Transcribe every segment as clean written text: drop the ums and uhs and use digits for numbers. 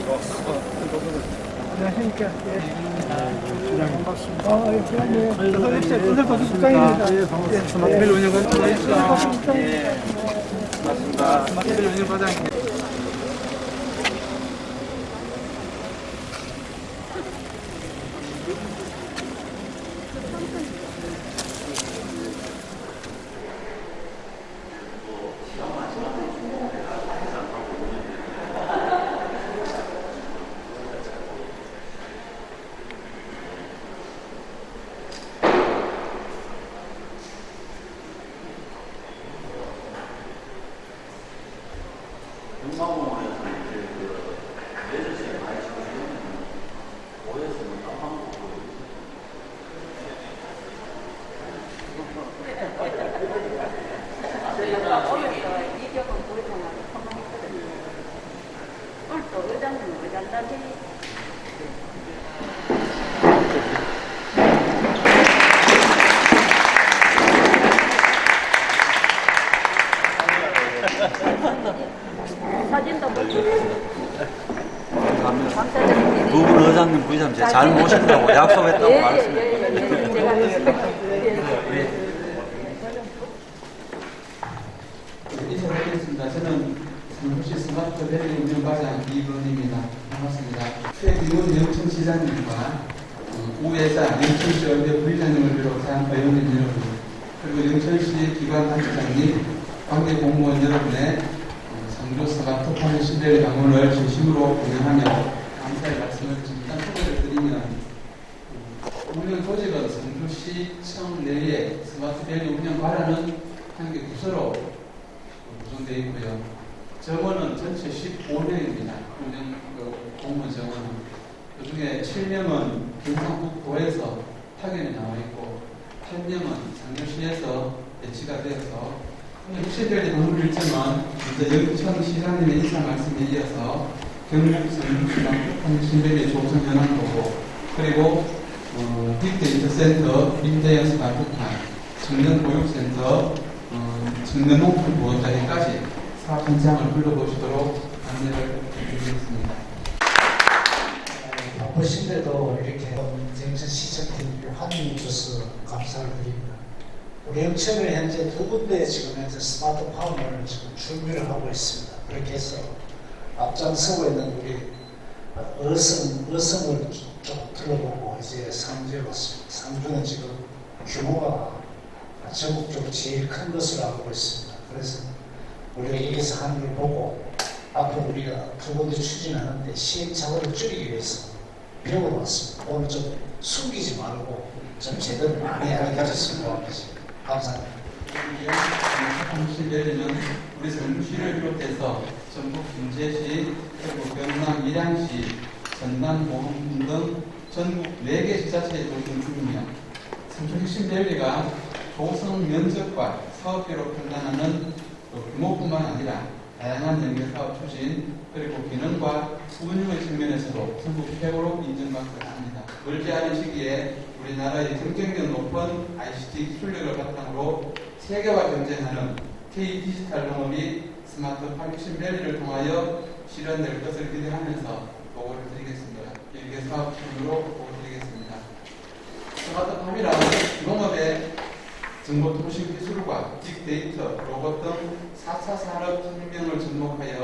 안녕하십니까. 예. 반갑습니다. 예, 오늘부터 국장입니다. 예, 반갑습니다. 스마트빌 운영과장입니다. 예, 반갑습니다. 스마트빌 운영과장입니다. 두분 의장님, 부의장님 제가 잘 모신다고 약속했다고 말씀드렸습니다. 인사드리겠습니다. 저는 성북시 스마트밸리 운영과장 이건입니다. 반갑습니다. 최기훈 영천시장님과 우회장 영천시 의회 부의장님을 비롯한 의원님 여러분, 그리고 영천시 기관단체장님, 관계 공무원 여러분의 성주 스마트팜 신뢰 방문을 진심으로 운영하며 감사의 말씀을 잠깐 소개를 드리면, 운영 조직은 성주시청 내에 스마트밸리 운영 관할은 한 개 부서로 구성되어 있고요. 정원은 전체 15명입니다. 운영 공무원 정원은. 그 중에 7명은 경상북도에서 파견이 나와 있고 8명은 상주시에서 배치가 되어서 오늘 혁신별리 방문 일정은 먼저 영천 시장님의 인사 말씀에 이어서 경북 성주시랑 혁신별리 조성연합도고, 그리고 빅데이터 센터 민대형 스마트팜, 청년보육센터, 청년농촌 보호자에까지 사업 현장을 불러보시도록 안내를 드리겠습니다. 바쁘신데도 이렇게 영천시청팀 환영해 주셔서 감사를 드립니다. 우리 영천에 현재 두 군데 지금 현재 스마트팜을 지금 준비를 하고 있습니다. 그렇게 해서 앞장서고 있는 우리 어성을 좀 둘러보고 이제 상주에 왔습니다. 상주는 지금 규모가 전국적으로 제일 큰 것으로 알고 있습니다. 그래서 우리가 여기서 하는 걸 보고 앞으로 우리가 두 군데 추진하는데 시행착오를 줄이기 위해서 배우러 왔습니다. 오늘 좀 숨기지 말고 좀 제대로 많이 알려줬으면 좋겠습니다. 감사합니다. 혁신별리는 우리 성주시를 비롯해서 전북 김제시, 그리고 경남 밀양시, 전남 보흥군 등 전국 4개 지자체에 조성 중이며, 성주혁신별리가 조성 면적과 사업비로 판단하는 규모뿐만 아니라 다양한 연계 사업 추진, 그리고 기능과 운영의 측면에서도 전국 최고로 인정받고 있습니다. 멀지 않은 시기에 우리나라의 경쟁력 높은 ICT 기술력을 바탕으로 세계와 경쟁하는 K-디지털 농업이 스마트팜 혁신밸리를 통하여 실현될 것을 기대하면서 보고를 드리겠습니다. 일개 사업 순으로 보고 드리겠습니다. 스마트팜이란 농업의 정보통신 기술과 빅데이터, 로봇 등 4차 산업혁명을 접목하여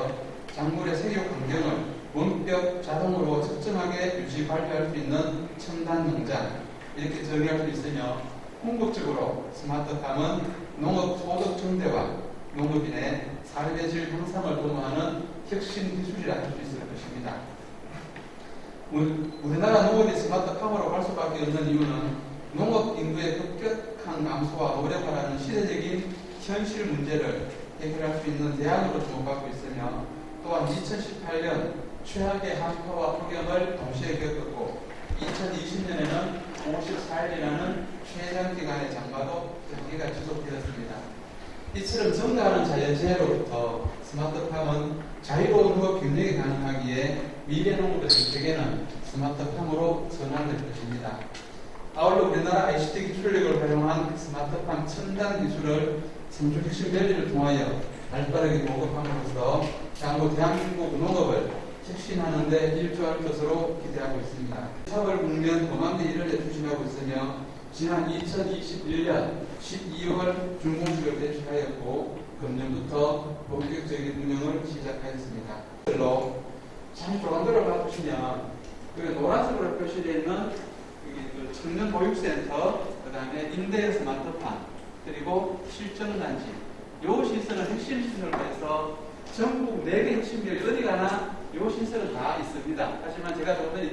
작물의 생육 환경을 원격 자동으로 적정하게 유지 관리할 수 있는 첨단 농장, 이렇게 정의할 수 있으며, 궁극적으로 스마트팜은 농업 소득 증대와 농업인의 삶의 질 향상을 도모하는 혁신 기술이라 할 수 있을 것입니다. 우리나라 농업이 스마트팜으로 갈 수밖에 없는 이유는 농업 인구의 급격한 감소와 노력하라는 시대적인 현실 문제를 해결할 수 있는 대안으로 주목받고 있으며, 또한 2018년 최악의 한파와 폭염을 동시에 겪었고 2020년에는 54일이라는 최장기간의 장마도 장기가 지속되었습니다. 이처럼 증가하는 자연재해로부터 스마트팜은 자유로운 후업 경영이 가능하기에 미래 농업의 선택에는 스마트팜으로 전환될 것입니다. 아울러 우리나라 ICT 기술력을 활용한 스마트팜 첨단 기술을 성주혁신밸리를 통하여 발빠르게 보급함으로써 향후 대한민국 농업을 촉진하는 데 일조할 것으로 기대하고 있습니다. 사월 국면 범안대 1월에 추진하고 있으며 지난 2021년 12월 준공식을 개최하였고 금년부터 본격적인 운영을 시작하였습니다. 잘 조간도를 봐주시면 그 노란색으로 표시되어 있는 청년 보육센터, 그 다음에 임대 스마트팜, 그리고 실정단지, 요 시설은 핵심 시설로 해서 전국 4개 핵심지역 어디 가나 요 시설은 다 있습니다. 하지만 제가 저번에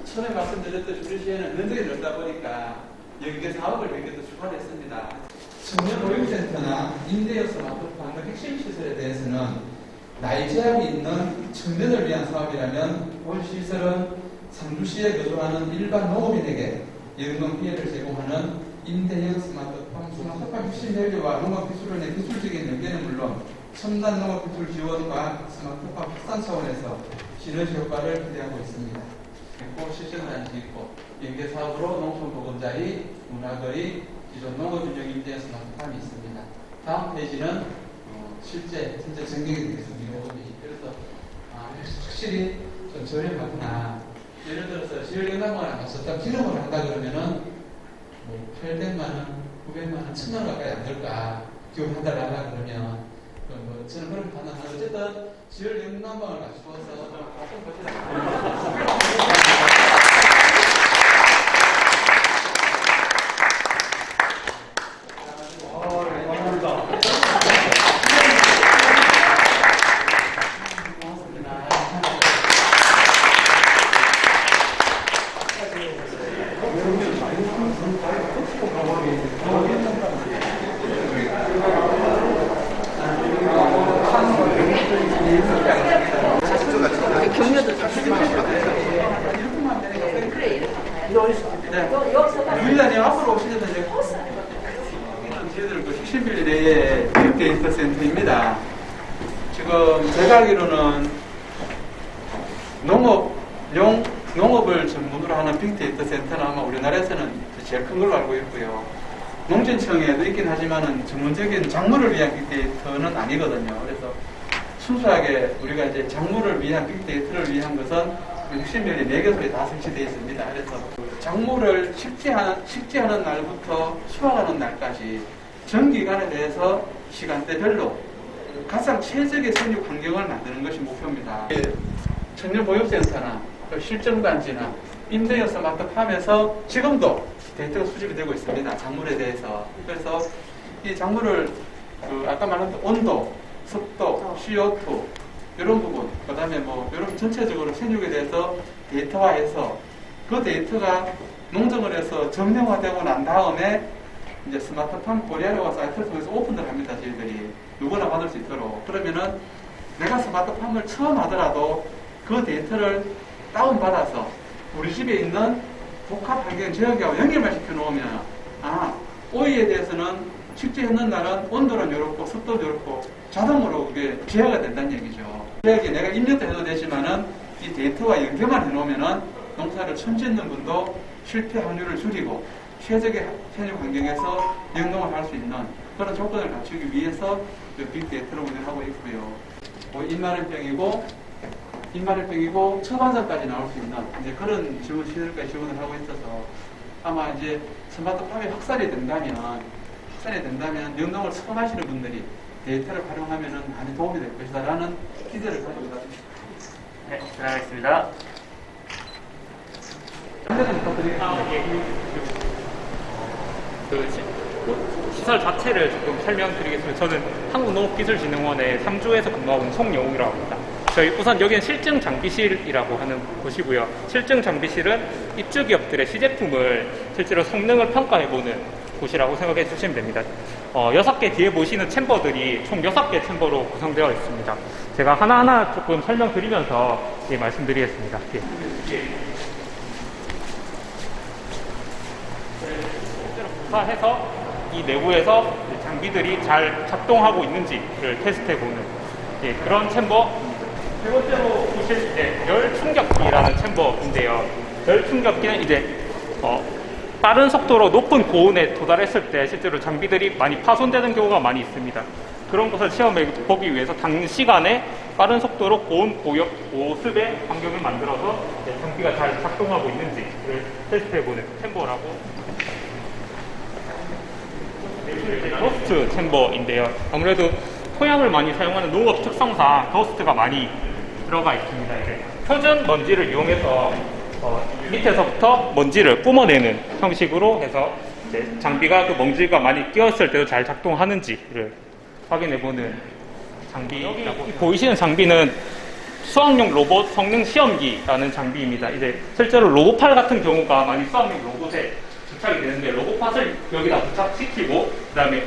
처음에 말씀드렸듯이 우리 시에는 면적이 넓다 보니까 여기에 사업을 몇 개 더 추가를 했습니다. 청년 보육센터나 임대 스마트팜 등 핵심 시설에 대해서는 나이 제한이 있는 청년을 위한 사업이라면 본 시설은 상주시에 거주하는 일반 농업인에게 연금 피해를 제공하는 임대형 스마트팜 핵심 밸류와 농업기술원의 기술적인 연계는 물론 첨단 농업기술 지원과 스마트팜 확산 차원에서 시너지 효과를 기대하고 있습니다. 있고 실전단지 있고 연계 사업으로 농촌보금자리, 문화거리, 기존 농업인용 임대형 스마트팜이 있습니다. 다음 페이지는 실제 전경이 되겠습니다. 그래서 확실히 좀 저렴하구나. 예를 들어서 지역연합원을 갔었다 기름을 한다 그러면은 뭐 800만 원, 900만 원, 1000만 원 가까이 안 들까? 기업 한 달에 하려 그러면 뭐 저는 그렇게 판단하는데 어쨌든 지역연합원을 갖추어서 좀 보시다. 유일하게 앞으로 오시면 저희들 그 핵심빌리 내에 빅데이터 센터입니다. 지금 제가 알기로는 농업을 전문으로 하는 빅데이터 센터는 아마 우리나라에서는 제일 큰 걸로 알고 있고요. 농진청에도 있긴 하지만은 전문적인 작물을 위한 빅데이터는 아니거든요. 그래서 순수하게 우리가 이제 작물을 위한 빅데이터를 위한 것은 핵심별이 4개소에 다 설치되어 있습니다. 그래서 작물을 식재하는 날부터 수확하는 날까지 전 기간에 대해서 시간대별로 가장 최적의 생육 환경을 만드는 것이 목표입니다. 청년보육센터나 실정단지나 임대형 스마트팜에서 지금도 데이터가 수집이 되고 있습니다. 작물에 대해서. 그래서 이 작물을 아까 말한 온도, 습도, CO2 이런 부분, 그 다음에 뭐 이런 전체적으로 생육에 대해서 데이터화해서 그 데이터가 농정을 해서 점령화되고 난 다음에 이제 스마트팜 코리아라고 사이트를 통해서 오픈을 합니다. 저희들이 누구나 받을 수 있도록. 그러면은 내가 스마트팜을 처음 하더라도 그 데이터를 다운받아서 우리 집에 있는 복합 환경 지역하고 연결만 시켜 놓으면 오이에 대해서는 식재하는 날은 온도는 이렇고 습도도 이렇고 자동으로 그게 제어가 된다는 얘기죠. 지역에 내가 입력도 해도 되지만은 이 데이터와 연결만 해놓으면은 농사를 처음 짓는 분도 실패 확률을 줄이고 최적의 생육 환경에서 영농을 할 수 있는 그런 조건을 갖추기 위해서 빅데이터를 운영하고 있고요. 입마늘병이고 처방전까지 나올 수 있는 이제 그런 시설까지 지원을 하고 있어서 아마 이제 스마트팜이 확산이 된다면 영농을 처음 하시는 분들이 데이터를 활용하면 많이 도움이 될 것이다라는 기대를 가지고 있습니다. 네, 들어가겠습니다. 시설 자체를 조금 설명드리겠습니다. 저는 한국농업기술진흥원의 3주에서 근무하고 있는 송영웅이라고 합니다. 저희 우선 여기는 실증 장비실이라고 하는 곳이고요. 실증 장비실은 입주 기업들의 시제품을 실제로 성능을 평가해보는 곳이라고 생각해 주시면 됩니다. 6개 뒤에 보시는 챔버들이 총 6개 챔버로 구성되어 있습니다. 제가 하나하나 조금 설명드리면서 말씀드리겠습니다. 해서 이 내부에서 장비들이 잘 작동하고 있는지를 테스트해보는 그런 챔버. 세 번째로 보실 열 충격기라는 챔버인데요. 열 충격기는 빠른 속도로 높은 고온에 도달했을 때 실제로 장비들이 많이 파손되는 경우가 많이 있습니다. 그런 것을 시험해 보기 위해서 단시간에 빠른 속도로 고온, 고습의 환경을 만들어서 장비가 잘 작동하고 있는지를 테스트해보는 챔버라고. 이제 더스트 챔버인데요. 아무래도 토양을 많이 사용하는 농업 특성상 더스트가 많이 들어가 있습니다. 이제 표준 먼지를 이용해서 밑에서부터 먼지를 뿜어내는 형식으로 해서 이제 장비가 그 먼지가 많이 끼었을 때도 잘 작동하는지를 확인해보는 장비라고. 보이시는 장비는 수학용 로봇 성능 시험기라는 장비입니다. 이제 실제로 로봇팔 같은 경우가 많이 수학용 로봇에 부착이 되는데, 로봇팟을 여기다 부착시키고 그 다음에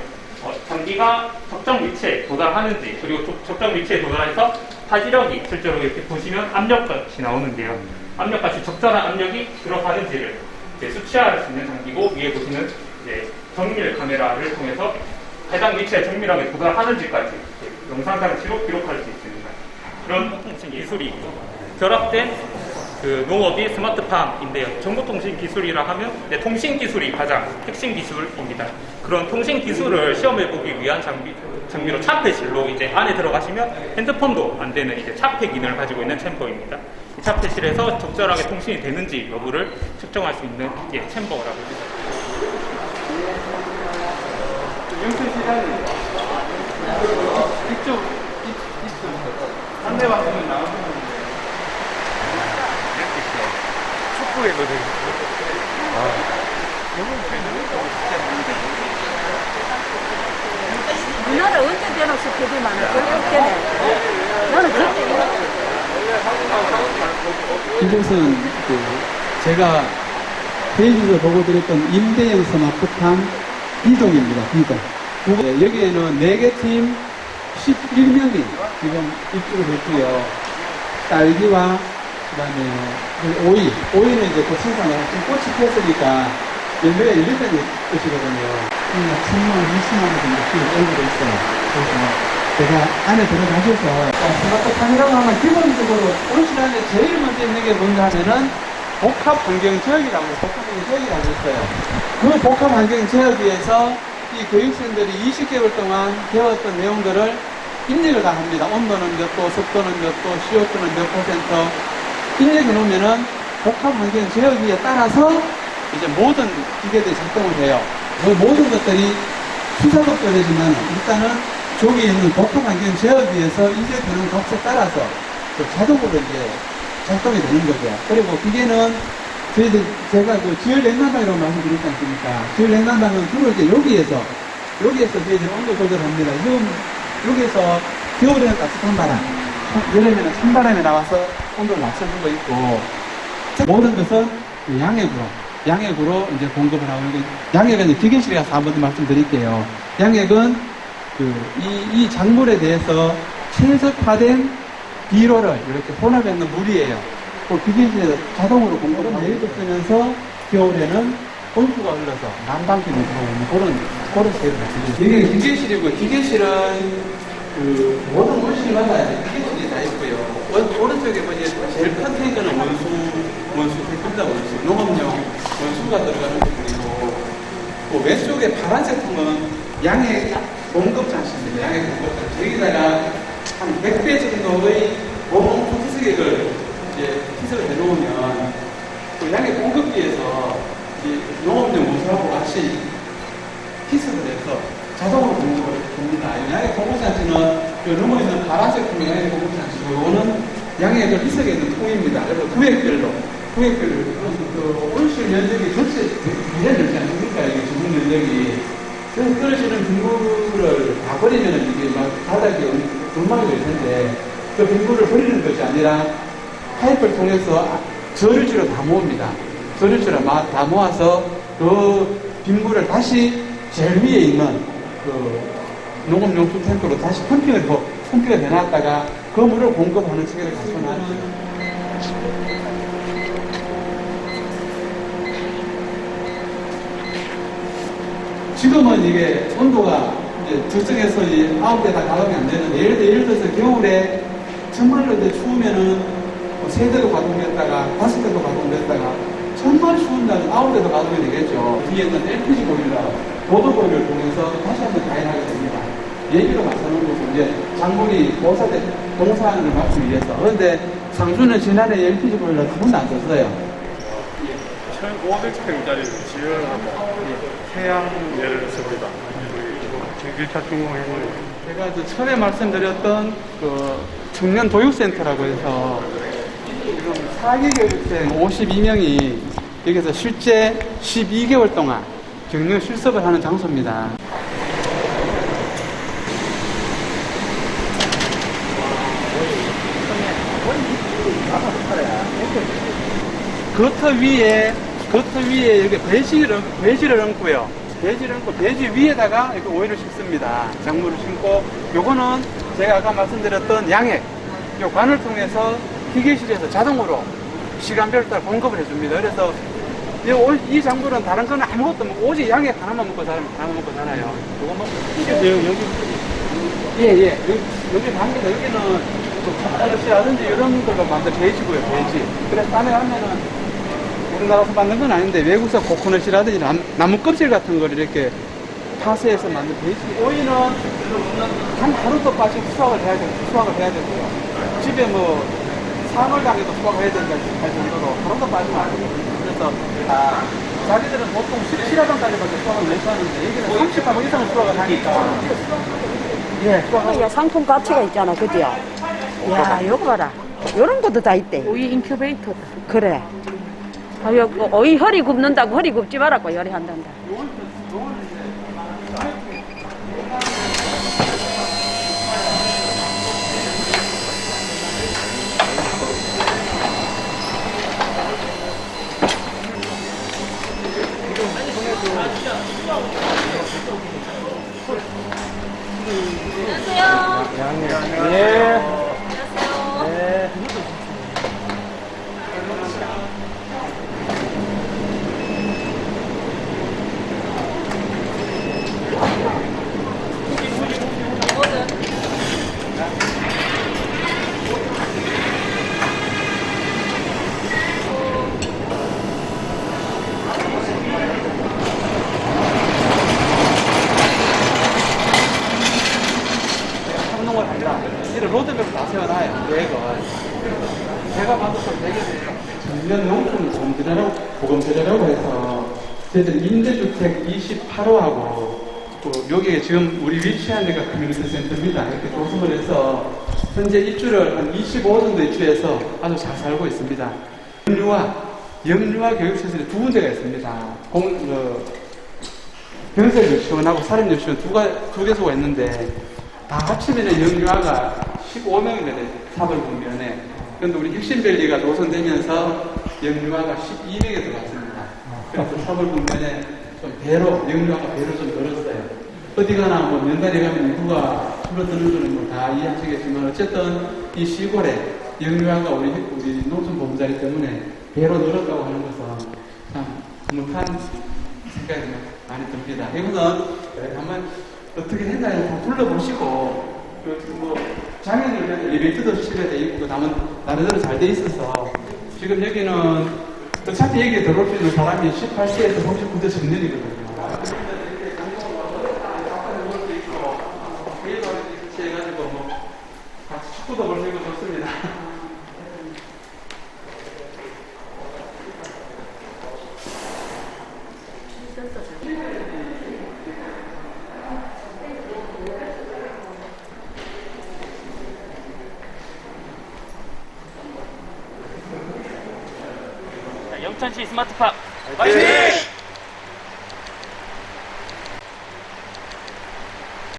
장비가 적정 위치에 도달하는지, 그리고 적정 위치에 도달해서 파지력이 실제로 이렇게 보시면 압력값이 나오는데요. 압력값이 적절한 압력이 들어가는지를 이제 수치할 수 있는 장비고, 위에 보시는 이제 정밀 카메라를 통해서 해당 위치에 정밀하게 도달하는지까지 영상상 기록할 수 있습니다. 그런 기술이 결합된 그 농업이 스마트팜인데요. 정보통신 기술이라 하면 통신 기술이 가장 핵심 기술입니다. 그런 통신 기술을 시험해 보기 위한 장비로 차폐실로 이제 안에 들어가시면 핸드폰도 안 되는 이제 차폐 기능을 가지고 있는 챔버입니다. 이 차폐실에서 적절하게 통신이 되는지 여부를 측정할 수 있는 챔버라고 합니다. 영천 시장이 이쪽 상대방송이 나오는 축구에도 되게 우리나라 언제 대놓고 스케줄만 그렇게네. 나는 그렇게 이것은 제가 페이지에서 보고 드렸던 임대형 스마트팜 B동입니다. B동. 여기에는 4개 팀 11명이 지금 입주를 했고요. 딸기와 그다음에 오이는 이제 곧 생산을 지금 꽃이 폈으니까 열매가 열렸다는 뜻이거든요. 1000만 원, 20만 원 정도 수익 올리고 있어요. 그래서 제가 안에 들어가셔서 스마트팜이라고 하면 기본적으로 올 시간에 제일 먼저 있는 게 뭔가 하면은 복합 환경 지역이라고 있어요. 그 복합 환경 지역에서 이 교육생들이 20개월 동안 배웠던 내용들을 입력을 다 합니다. 온도는 몇 도, 습도는 몇 도, CO2는 몇 %, 입력해 놓으면은 복합 환경 지역에 따라서 이제 모든 기계들이 작동을 해요. 그 모든 것들이 수작업도 되지만 일단은 저기 있는 복합 환경 지역에서 입력되는 값에 따라서 자동으로 이제 작동이 되는 거죠. 그리고 기계는 제가 그 지열 냉난방이라고 말씀드렸지 않습니까? 지열 냉난방은 주로 이제 여기에서 저희들이 온도 조절합니다. 여기에서 겨울에는 따뜻한 바람, 여름에는 찬바람이 나와서 온도를 낮춰주고 있고, 모든 것은 양액으로 이제 공급을 하고 있고, 양액은 이제 기계실에 가서 한번 말씀드릴게요. 양액은 이 작물에 대해서 최적화된 비료를 이렇게 혼합했는 물이에요. 그 기계실에서 자동으로 공급을 내리도 쓰면서 겨울에는 온수가 흘러서 난방기를 들어오는 그런 세를 가지고 이게 기계실이고, 기계실은 모든 원실마다 기계실이 다 있고요. 오른쪽에 보시면 제일 큰 탱크는 원수, 대품다 원수, 농업용 원수가 들어가는 부분이고, 그 왼쪽에 파란색 통은 양액 공급 장치입니다. 양액 공급 장치. 여기다가 한 100배 정도의 보온 희석액을 이제 희석을 해놓으면 그 양액 공급기에서 농업용 원수하고 같이 희석을 해서 자동으로 공급을 합니다. 양액 공급장치는 너머 있는 파란색 통이 양액 공급장치고, 이거는 양액을 희석해 있는 통입니다. 그래서 구획별로 그 온실 면적이 전체 미래되지 않습니까? 이게 주문 면적이. 그래서 떨어지는 빗물을 다 버리면 이게 막 바닥에 굴망이 될 텐데, 그 빗물을 버리는 것이 아니라 파이프를 통해서 저류지로 다 모읍니다. 저류지로 다 모아서 그 빗물을 다시 제일 위에 있는 그 농업용수 탱크로 다시 펌핑을 해놨다가 그 물을 공급하는 체계를 갖춰놨죠. 지금은 이게 온도가 이제 적정해서 9대 다 가동이 안 되는데, 예를 들어서 겨울에 정말로 이제 추우면은 3대도 가동됐다가 5대도 가동됐다가, 정말 추운 날은 9대도 가동이 되겠죠. 뒤에는 LPG 보일러, 보드 보일러를 통해서 다시 한번 가열하게 됩니다. 예비로 맞춰놓은 거고 이제 작물이 동사하는 걸 막기 위해서. 그런데 상주는 지난해 LPG 보일러 한 번도 안 썼어요. 1,500평짜리 지어하고 태양열을 씁니다. 우리 1차 중공해보니 제가 처음에 말씀드렸던 그 청년 교육센터라고 해서 지금 4기 교육생 52명이 여기서 실제 12개월 동안 경력 실습을 하는 장소입니다. 겉 위에 이렇게 배지를 얹고요. 배지를 얹고 배지 위에다가 이렇게 오일을 싣습니다. 작물을 심고, 요거는 제가 아까 말씀드렸던 양액, 요 관을 통해서 기계실에서 자동으로 시간별로 따라 공급을 해줍니다. 그래서 이 작물은 다른 거는 아무것도 먹고 오직 양액 하나만 먹고 자라요. 요거 먹고 예. 여기 방금 여기는 젓가락이라든지 이런 걸로 만든 베이지고요, 베이지. 그래서 딴에 가면은 우리나라에서 만든 건 아닌데 외국에서 코코넛이라든지 나무 껍질 같은 걸 이렇게 파쇄해서 만든 베이지. 오이는 한 하루도 빠지고 수확을 해야 되고요. 집에 뭐 3월 단계도 수확을 해야 된다 할 정도로 하루도 빠지면 안 되거든요. 그래서 자기들은 보통 17화단까지밖에 수확을 못 하는데 여기는 30화 이상을 수확을 하니까. 예, 야, 상품 가치가 있잖아, 그죠? 야, 이거 봐라. 이런 것도 다 있대. 오이 인큐베이터다. 그래. 아, 여기 오이 허리 굽는다고 허리 굽지 말라고 요리한단다. 상농을 한다. 이런 로드맵을 다 세워놔요, 계획을. 제가 봐도 좀 되게 청년 농촌 보금자리라고 해서 저희들 임대주택 28호하고 여기에 지금 우리 위치한 데가 커뮤니티 센터입니다. 이렇게 조성을 해서 현재 입주를 한 25 정도 입주해서 아주 잘 살고 있습니다. 영유아 교육시설이 두 군데가 있습니다. 병설 유치원하고 사립 유치원 두 개소가 있는데 다 합치면 영유아가 15명이나 돼요. 사벌분면에. 그런데 우리 혁신밸리가 노선되면서 영유아가 12명에 들어갔습니다. 그래서 사벌분면에 좀 영유아가 배로 좀 늘었어요. 어디 가나 뭐 면달에 가면 인구가 줄어드는 거는 뭐 다 이해하시겠지만 어쨌든 이 시골에 영유아가 우리 농촌 보금자리 때문에 배로 늘었다고 하는 것은 참 거룩한 생각이 많이 듭니다. 이거는 한번 어떻게 했나요? 다 둘러보시고, 장애인을 위한 엘리베이터도 실내에 돼 있고, 나름대로 잘 돼 있어서, 지금 여기는 어차피 여기에 들어올 수 있는 사람이 18세에서 39세 청년이거든요. 해가지고 같이 축구도 볼 수 있고 좋습니다. 영천시 스마트팜 화이팅!